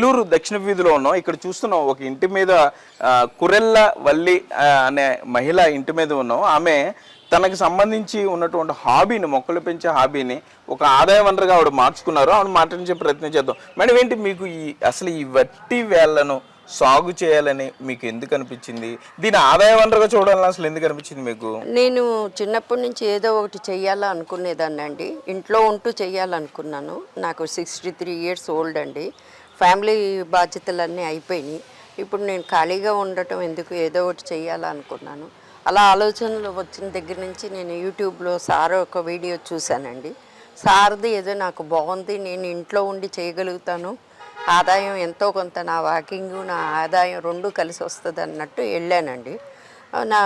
నెల్లూరు దక్షిణ వీధిలో ఉన్నాం. ఇక్కడ చూస్తున్నాం ఒక ఇంటి మీద కురెల్ల వల్లి అనే మహిళ ఇంటి మీద ఉన్నాం. ఆమె తనకు సంబంధించి ఉన్నటువంటి హాబీని, మొక్కలు పెంచే హాబీని ఒక ఆదాయ వనరుగా ఆవిడ మార్చుకున్నారు. ఆవిడ మాట్లాడించే ప్రయత్నం చేద్దాం. మేడం, ఏంటి మీకు అసలు ఈ వట్టి వేళ్లను సాగు చేయాలని మీకు ఎందుకు అనిపించింది? దీని ఆదాయ వనరుగా చూడాలని అసలు ఎందుకు అనిపించింది మీకు? నేను చిన్నప్పటి నుంచి ఏదో ఒకటి చెయ్యాలా అనుకునేదాన్ని అండి. ఇంట్లో ఉంటూ చెయ్యాలనుకున్నాను. నాకు 63 years ఓల్డ్ అండి. ఫ్యామిలీ బాధ్యతలన్నీ అయిపోయినాయి. ఇప్పుడు నేను ఖాళీగా ఉండటం ఎందుకు, ఏదో ఒకటి చెయ్యాలనుకున్నాను. అలా ఆలోచనలు వచ్చిన దగ్గర నుంచి నేను యూట్యూబ్లో సార్ ఒక వీడియో చూశానండి. సార్ది ఏదో నాకు బాగుంది, నేను ఇంట్లో ఉండి చేయగలుగుతాను, ఆదాయం ఎంతో కొంత, నా వాకింగ్ నా ఆదాయం రెండు కలిసి వస్తుంది అన్నట్టు వెళ్ళానండి. నా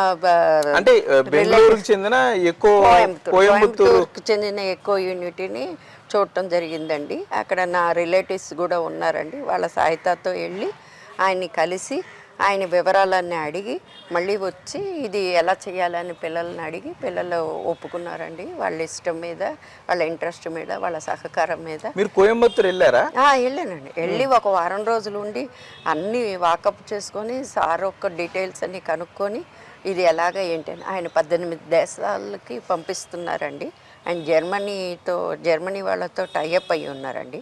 అంటే బెంగళూరుకు చెందిన కోయంబత్తూరుకు చెందిన ఎక్కువ యూనిట్ని చూడటం జరిగిందండి. అక్కడ నా రిలేటివ్స్ కూడా ఉన్నారండి. వాళ్ళ సహాయతతో వెళ్ళి ఆయన్ని కలిసి ఆయన వివరాలన్నీ అడిగి మళ్ళీ వచ్చి ఇది ఎలా చేయాలని పిల్లల్ని అడిగి పిల్లలు ఒప్పుకున్నారండి. వాళ్ళ ఇష్టం మీద, వాళ్ళ ఇంట్రెస్ట్ మీద, వాళ్ళ సహకారం మీద. మీరు కోయంబత్తూరు వెళ్ళారా? వెళ్ళానండి. వెళ్ళి ఒక వారం రోజులు ఉండి అన్నీ వాకప్ చేసుకొని సార్ ఒక్క డీటెయిల్స్ అన్నీ కనుక్కొని ఇది ఎలాగ ఏంటని ఆయన 18 దేశాలకి పంపిస్తున్నారండి. ఆయన జర్మనీ వాళ్ళతో టైఅప్ అయ్యి ఉన్నారండి.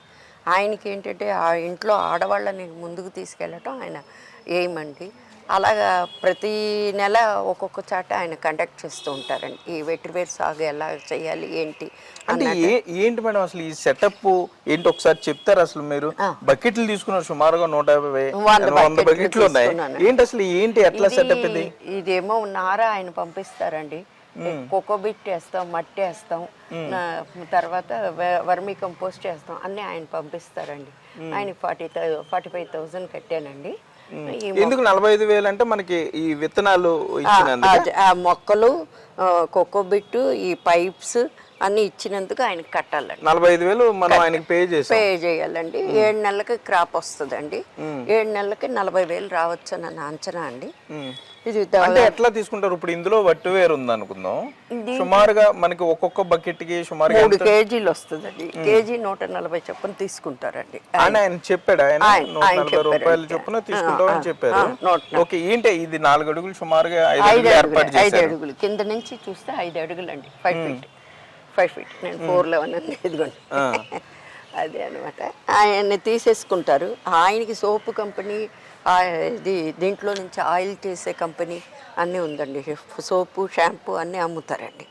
ఆయనకి ఏంటంటే ఆ ఇంట్లో ఆడవాళ్ళని ముందుకు తీసుకెళ్ళటం ఆయన ఏమండి. అలాగా ప్రతి నెల ఒక్కొక్క చాట ఆయన కండక్ట్ చేస్తూ ఉంటారండి. ఈ వెట్రివేర్ సాగు ఎలా చేయాలి ఏంటి అంటే ఏంటి మేడం అసలు ఈ సెటప్ ఏంటి ఒకసారి చెప్తారు? అసలు మీరు బకెట్లు తీసుకున్నారు, సుమారుగా 150 బకెట్లు ఉన్నాయి. ఏంటి అసలు ఏంటి ఎట్లా సెటప్ ఇది? ఇదేమో నార ఆయన పంపిస్తారండి. కోకోబిట్ వేస్తాం, మట్టి వేస్తాం, తర్వాత వర్మీ కంపోస్ట్ వేస్తాం, అన్నీ ఆయన పంపిస్తారండి. ఆయన 45,000 కట్టానండి. ఎందుకు 45,000 అంటే మనకి ఈ విత్తనాలు ఆ మొక్కలు, కోకోబిట్, ఈ పైప్స్ అన్ని ఇచ్చినందుకు ఆయనకి కట్టాలండి. 45,000 మనం ఆయనకి పే చేయాలండి. 7 నెలలకి క్రాప్ వస్తుందండి. 7 నెలలకి 40,000 రావచ్చు అని అంచనా అండి. ఇది అంటే ఎట్లా తీసుకుంటారు? ఇప్పుడు ఇందులో వట్టి వేరు ఉంది అనుకుందాం, సుమారుగా మనకి ఒక్కొక్క బకెట్ కి సుమారుగా 3 కేజీలు వస్తుందండి. కేజీ 140 చొప్పున తీసుకుంటారండి. ఆయన చెప్పాడు, ఆయన 140 రూపాయలు చొప్పున తీసుకుంటామని చెప్పారు. ఓకే, ఏంటి ఇది 4 అడుగులు సుమారుగా 5 అడుగులు కింద నుంచి చూస్తే 5 అడుగులు అండి. 5 ఫీట్. నేను 4'11" అని ఎదుగుండి. అదే అనమాట. ఆయన్ని తీసేసుకుంటారు. ఆయనకి సోపు కంపెనీ, దీంట్లో నుంచి ఆయిల్ చేసే కంపెనీ అన్నీ ఉందండి. సోపు, షాంపూ అన్నీ అమ్ముతారండి.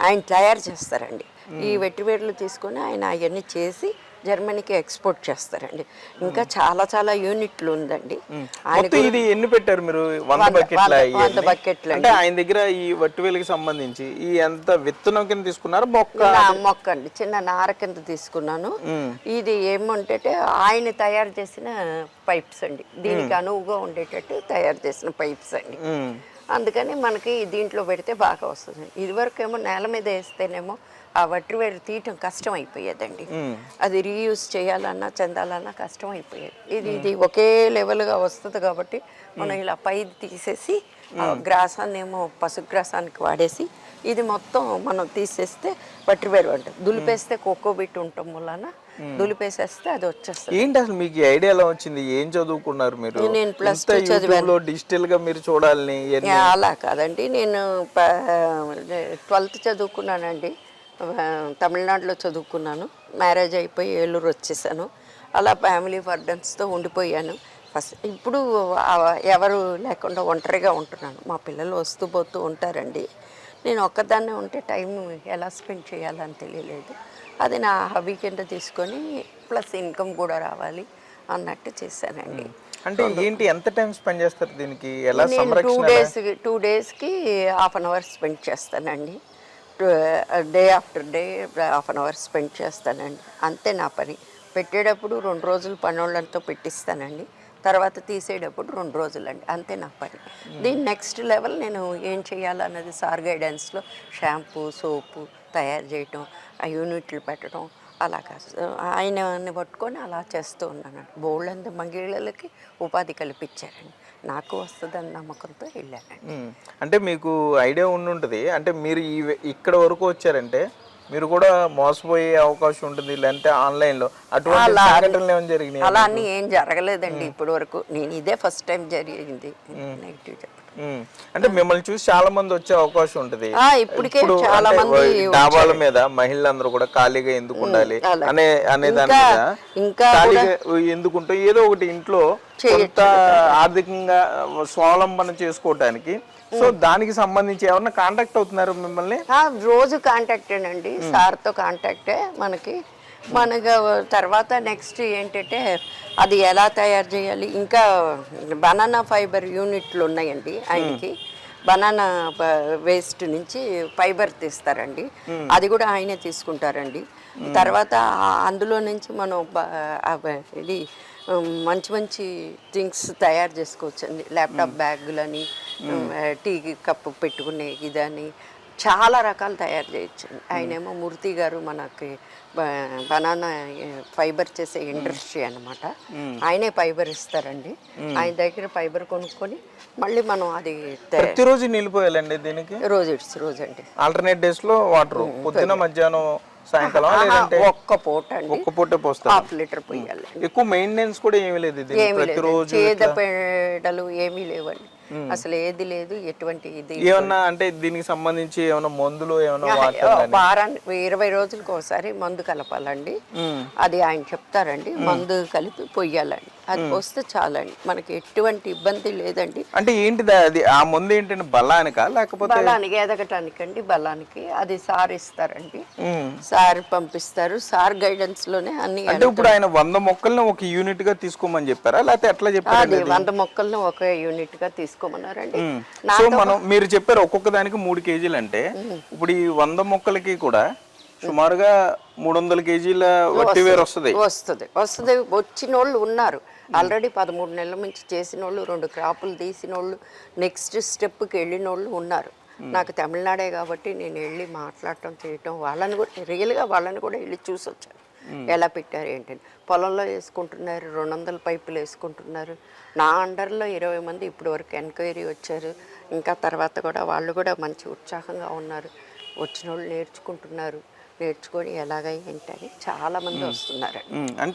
ఆయన తయారు చేస్తారండి. ఈ వెట్టివేర్లు తీసుకొని ఆయన అవన్నీ చేసి జర్మనీకి ఎక్స్పోర్ట్ చేస్తారండి. ఇంకా చాలా యూనిట్లు ఉందండి. ఇది ఎన్ని పెట్టారు మీరు? 100 బకెట్లు అంటే ఆయన దగ్గర ఈ వట్టివేలుకి సంబంధించి ఈ ఎంత విత్తనం కింద తీసుకున్నారు? మొక్క అండి, చిన్న నార కింద తీసుకున్నాను. ఇది ఏమంటే ఆయన తయారు చేసిన పైప్స్ అండి. దీనికి అనువుగా ఉండేటట్టు తయారు చేసిన పైప్స్ అండి. అందుకని మనకి దీంట్లో పెడితే బాగా వస్తుంది. ఇదివరకు ఏమో నేల మీద వేస్తేనేమో ఆ వట్టివేరు తీయటం కష్టం అయిపోయేదండి. అది రీయూజ్ చేయాలన్నా చెందాలన్నా కష్టం అయిపోయేది. ఇది ఒకే లెవెల్గా వస్తుంది కాబట్టి మనం ఇలా పై తీసేసి గ్రాసాన్ని ఏమో పశుగ్రాసానికి వాడేసి ఇది మొత్తం మనం తీసేస్తే వట్టివేరు అంటారు. దులిపేస్తే కోకోబిట్ ఉండటం వలన దులిపేసేస్తే అది వచ్చేస్తుంది. ఏంటి అసలు మీకు ఐడియా ఎలా వచ్చింది? ఏం చదువుకున్నారు మీరు? నేను +2 చదివాను. డిజిటల్ గా మీరు చూడాలని అలా కాదండి. నేను 12th చదువుకున్నానండి. తమిళనాడులో చదువుకున్నాను. మ్యారేజ్ అయిపోయి ఏలూరు వచ్చేసాను. అలా ఫ్యామిలీ బర్డన్స్తో ఉండిపోయాను. ఇప్పుడు ఎవరు లేకుండా ఒంటరిగా ఉంటున్నాను. మా పిల్లలు వస్తూ పోతూ ఉంటారండి. నేను ఒక్కదాన్నే ఉంటే టైం ఎలా స్పెండ్ చేయాలని తెలియలేదు. అది నా హాబీ కింద తీసుకొని ప్లస్ ఇన్కమ్ కూడా రావాలి అన్నట్టు చేశానండి. అంటే ఏంటి, ఎంత టైం స్పెండ్ చేస్తారు దీనికి? ఎలా సంరక్షణ? 2 డేస్కి ½ an hour స్పెండ్ చేస్తానండి. Day after day ½ an hour spend చేస్తానండి. అంతే నా పని. పెట్టేటప్పుడు 2 రోజులు పనోళ్ళంతో పెట్టిస్తానండి. తర్వాత తీసేటప్పుడు 2 రోజులండి. అంతే నా పని. దీని నెక్స్ట్ లెవెల్ నేను ఏం చేయాలన్నది సార్ గైడెన్స్లో షాంపూ, సోపు తయారు చేయటం, ఆ యూనిట్లు పెట్టడం, అలా ఆయన్ని పట్టుకొని అలా చేస్తూ ఉన్నాను. బోల్డ్ మహిళలకి ఉపాధి కల్పించారండి. నాకు వస్తుందని నమ్మకంతో వెళ్ళానండి. అంటే మీకు ఐడియా ఉండుంటుంది. అంటే మీరు ఇక్కడ వరకు వచ్చారంటే మీరు కూడా మోసపోయే అవకాశం ఉంటుంది, లేదంటే ఆన్లైన్ లో అటువంటి సంఘటనలు ఏమైనా జరిగినాయి? అలా అన్నీ ఏం జరగలేదండి ఇప్పటి వరకు. నేను ఇదే ఫస్ట్ టైం జరిగింది నెగిటివ్ చెప్పడం. అంటే మిమ్మల్ని చూసి చాలా మంది వచ్చే అవకాశం ఉంటుంది. ఇప్పటికే ఇప్పుడు చాలా అంటే మంది డాబాల మీద మహిళలందరూ కూడా ఖాళీగా ఎందుకు ఉండాలి అలా. అనే దాని మీద ఇంకా ఖాళీగా ఎందుకుంటే ఏదో ఒకటి ఇంట్లో కొంత ఆర్థికంగా స్వావలంబన చేసుకోవటానికి, సో దానికి సంబంధించి ఏమన్నా కాంటాక్ట్ అవుతున్నారు మిమ్మల్ని? రోజు కాంటాక్టే అండి, సార్తో కాంటాక్టే మనకి. తర్వాత నెక్స్ట్ ఏంటంటే అది ఎలా తయారు చేయాలి, ఇంకా బనానా ఫైబర్ యూనిట్లు ఉన్నాయండి ఆయనకి. బనానా వేస్ట్ నుంచి ఫైబర్ తీస్తారండి, అది కూడా ఆయనే తీసుకుంటారండి. తర్వాత అందులో నుంచి మనం ఇది మంచి మంచి థింగ్స్ తయారు చేసుకోవచ్చండి. ల్యాప్టాప్ బ్యాగులని, టీ కప్పు పెట్టుకునే ఇదని చాలా రకాలు తయారు చేయొచ్చండి. ఆయనేమో మూర్తి గారు మనకి బనానా ఫైబర్ చేసే ఇండస్ట్రీ అన్నమాట. ఆయనే ఫైబర్ ఇస్తారండి. ఆయన దగ్గర ఫైబర్ కొనుక్కొని మళ్ళీ మనం అది ప్రతిరోజు నిలిపోయాలండి దీనికి? రోజు అండి. ఆల్టర్నేట్ డేస్ లో వాటర్ పొద్దున మధ్యాహ్నం సాయంకాలం లేదంటే ఒక్క పూట అండి, ఒక్క పూటే పోస్తారు? ½ లీటర్ పోయాలి. ఎక్కువ మెయింటెనెన్స్ కూడా ఏమీ లేదు ఇది ప్రతిరోజు? చేద పేడలు ఏమీ లేవండి, అసలు ఏది లేదు. ఎటువంటి ఇది ఏమన్నా అంటే దీనికి సంబంధించి ఏమన్నా మందులు ఏమన్నా వారానికి 20 రోజులకు ఒకసారి మందు కలపాలండి. అది ఆయన చెప్తారండి, మందు కలిపి పొయ్యాలండి. అది పోస్తే చాలండి, మనకి ఎటువంటి ఇబ్బంది లేదండి. అంటే ఏంటిది అది? ఆ మందు ఏంటంటే బలానికా లేకపోతే? బలానికి ఎదగటానికండి, బలానికి. అది సార్ ఇస్తారండి, సార్ పంపిస్తారు. సార్ గైడెన్స్ లోనే అన్ని. అంటే ఇప్పుడు ఆయన 100 మొక్కల్ని ఒక యూనిట్ గా తీసుకోమని చెప్పారా, లేకపోతే ఎట్లా చెప్పారు? అది 100 మొక్కలను ఒక యూనిట్ గా తీసుకోమన్నారండి. సో మీరు చెప్పారు ఒక్కొక్క దానికి 3 కేజీలు అంటే, ఇప్పుడు ఈ 100 మొక్కలకి కూడా సుమారుగా 300 కేజీల వట్టివేరు వస్తుంది. వచ్చిన వాళ్ళు ఉన్నారు ఆల్రెడీ. 13 నెలల నుంచి చేసిన వాళ్ళు, 2 క్రాపులు తీసిన వాళ్ళు, నెక్స్ట్ స్టెప్కి వెళ్ళిన వాళ్ళు ఉన్నారు. నాకు తమిళనాడే కాబట్టి నేను వెళ్ళి మాట్లాడటం చేయటం, వాళ్ళని కూడా రియల్గా వాళ్ళని కూడా వెళ్ళి చూసి వచ్చాను ఎలా పెట్టారు ఏంటని. పొలంలో వేసుకుంటున్నారు, 200 పైపులు వేసుకుంటున్నారు. నా అండర్లో 20 మంది ఇప్పటి వరకు ఎంక్వైరీ వచ్చారు. ఇంకా తర్వాత కూడా వాళ్ళు కూడా మంచి ఉత్సాహంగా ఉన్నారు. వచ్చిన వాళ్ళు నేర్చుకుంటున్నారు, నేర్చుకొని ఎలాగ ఏంటని చాలామంది వస్తున్నారు. అంటే